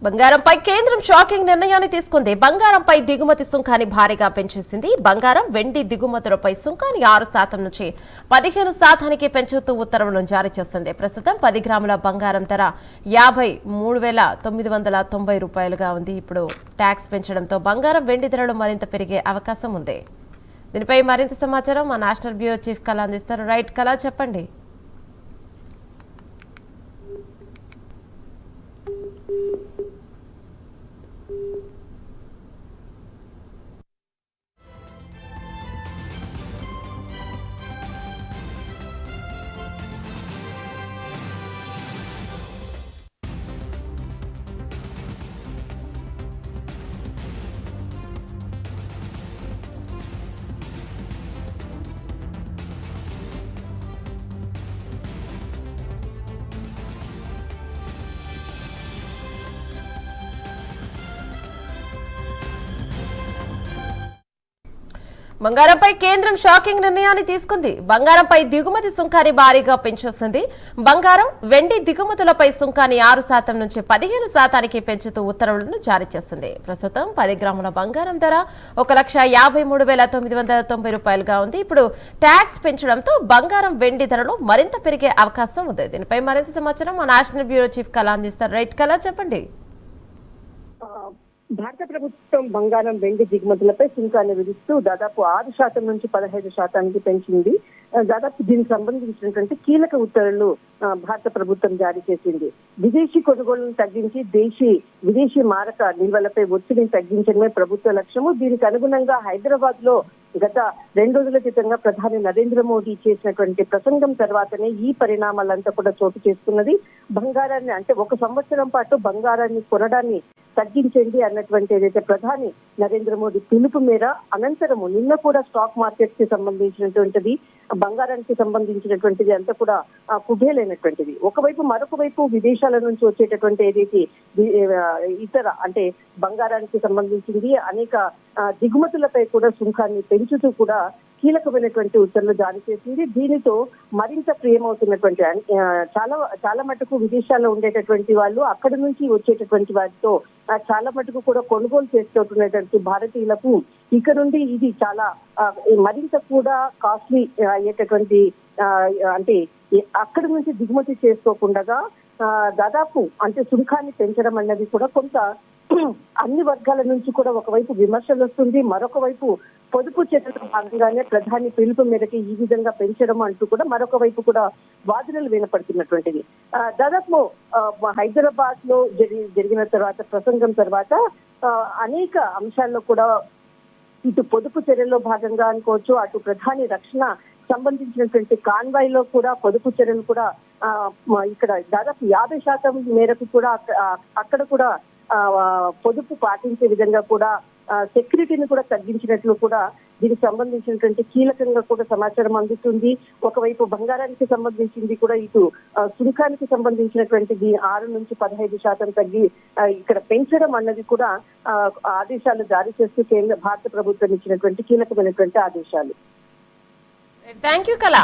బంగారంపై కేంద్రం షాకింగ్ నిర్ణయాన్ని తీసుకుంది. బంగారంపై దిగుమతి సుంకాన్ని భారీగా పెంచేసింది. బంగారం, వెండి దిగుమతులపై సుంకాన్ని 6% నుంచి 15% పెంచుతూ ఉత్తర్వులను జారీ చేసింది. ప్రస్తుతం 10 గ్రాముల బంగారం ధర 53,990 రూపాయలుగా ఉంది. ఇప్పుడు ట్యాక్స్ పెంచడంతో బంగారం, వెండి ధరలు మరింత పెరిగే అవకాశం ఉంది. దీనిపై మరింత సమాచారం మా నేషనల్ బ్యూరో చీఫ్ కళ అందిస్తారు. రైట్ కళ, చెప్పండి. బంగారంపై కేంద్రం షాకింగ్ నిర్ణయాన్ని తీసుకుంది. బంగారంపై దిగుమతి సుంకాన్ని భారీగా పెంచేసింది. బంగారం, వెండి దిగుమతులపై సుంకాన్ని 6% నుంచి 15% పెంచుతూ ఉత్తర్వులను జారీ చేసింది. ప్రస్తుతం 10 గ్రాముల బంగారం ధర 1,53,990 రూపాయలుగా ఉంది. ఇప్పుడు ట్యాక్స్ పెంచడంతో బంగారం, వెండి ధరలు మరింత పెరిగే అవకాశం ఉంది. దీనిపై మరింత సమాచారం మా నేషనల్ బ్యూరో చీఫ్ కళ అందిస్తారు. రైట్ కళ, చెప్పండి. భారత ప్రభుత్వం బంగారం, వెండి దిగుమతులపై సుంకాన్ని విధిస్తూ దాదాపు 6% నుంచి 15% పెంచింది. దాదాపు దీనికి సంబంధించినటువంటి కీలక ఉత్తర్వులు భారత ప్రభుత్వం జారీ చేసింది. విదేశీ కొనుగోళ్లను తగ్గించి విదేశీ మారక నిల్వలపై ఒత్తిడిని తగ్గించడమే ప్రభుత్వ లక్ష్యము. దీనికి అనుగుణంగా హైదరాబాద్ లో గత 2 రోజుల క్రితంగా ప్రధాని నరేంద్ర మోదీ చేసినటువంటి ప్రసంగం తర్వాతనే ఈ పరిణామాలంతా కూడా చోటు చేసుకున్నది. బంగారాన్ని అంటే 1 సంవత్సరం పాటు బంగారాన్ని కొనడాన్ని తగ్గించండి అన్నటువంటి ఏదైతే ప్రధాని నరేంద్ర మోదీ పిలుపు మేర అనంతరము నిన్న కూడా స్టాక్ మార్కెట్ కి సంబంధించినటువంటిది, బంగారానికి సంబంధించినటువంటిది అంతా కూడా కుదేలైనటువంటిది. మరొక వైపు విదేశాల నుంచి వచ్చేటటువంటి ఏదైతే ఇతర అంటే బంగారానికి సంబంధించింది అనేక దిగుమతులపై కూడా సుంకాన్ని పెంచుతూ కూడా కీలకమైనటువంటి ఉత్తర్వులు జారీ చేసింది. దీనితో మరింత ప్రియమవుతున్నటువంటి చాలా మటుకు విదేశాల్లో ఉండేటటువంటి వాళ్ళు అక్కడి నుంచి వచ్చేటటువంటి వాటితో చాలా మటుకు కూడా కొనుగోలు చేస్తున్నటువంటి భారతీయులకు ఇక నుండి ఇది చాలా మరింత కూడా కాస్ట్లీ అయ్యేటటువంటి అంటే అక్కడి నుంచి దిగుమతి చేసుకోకుండా దాదాపు అంటే సుంకాన్ని పెంచడం అన్నది కూడా కొంత అన్ని వర్గాల నుంచి కూడా ఒకవైపు విమర్శలు వస్తుంది, మరొక వైపు పొదుపు చర్యలో భాగంగానే ప్రధాని పిలుపు మేరకు ఈ విధంగా పెంచడం అంటూ కూడా మరొక వైపు కూడా వాదనలు వినపడుతున్నటువంటిది. దాదాపు హైదరాబాద్ లో జరిగిన తర్వాత ప్రసంగం తర్వాత అనేక అంశాల్లో కూడా ఇటు పొదుపు చర్యల్లో భాగంగా అనుకోవచ్చు, అటు ప్రధాని రక్షణ సంబంధించినటువంటి కాన్వాయ్ లో కూడా పొదుపు చర్యలు కూడా ఇక్కడ దాదాపు 50% మేరకు కూడా అక్కడ కూడా పొదుపు పాటించే విధంగా కూడా సెక్యూరిటీని కూడా తగ్గించినట్లు కూడా దీనికి సంబంధించినటువంటి కీలకంగా కూడా సమాచారం అందుతుంది. ఒకవైపు బంగారానికి సంబంధించింది కూడా ఇటు సుంకానికి సంబంధించినటువంటిది 6 నుంచి 15% తగ్గి ఇక్కడ పెంచడం అన్నది కూడా ఆదేశాలు జారీ చేస్తూ భారత ప్రభుత్వం ఇచ్చినటువంటి కీలకమైనటువంటి ఆదేశాలు. థ్యాంక్ యూ కళ.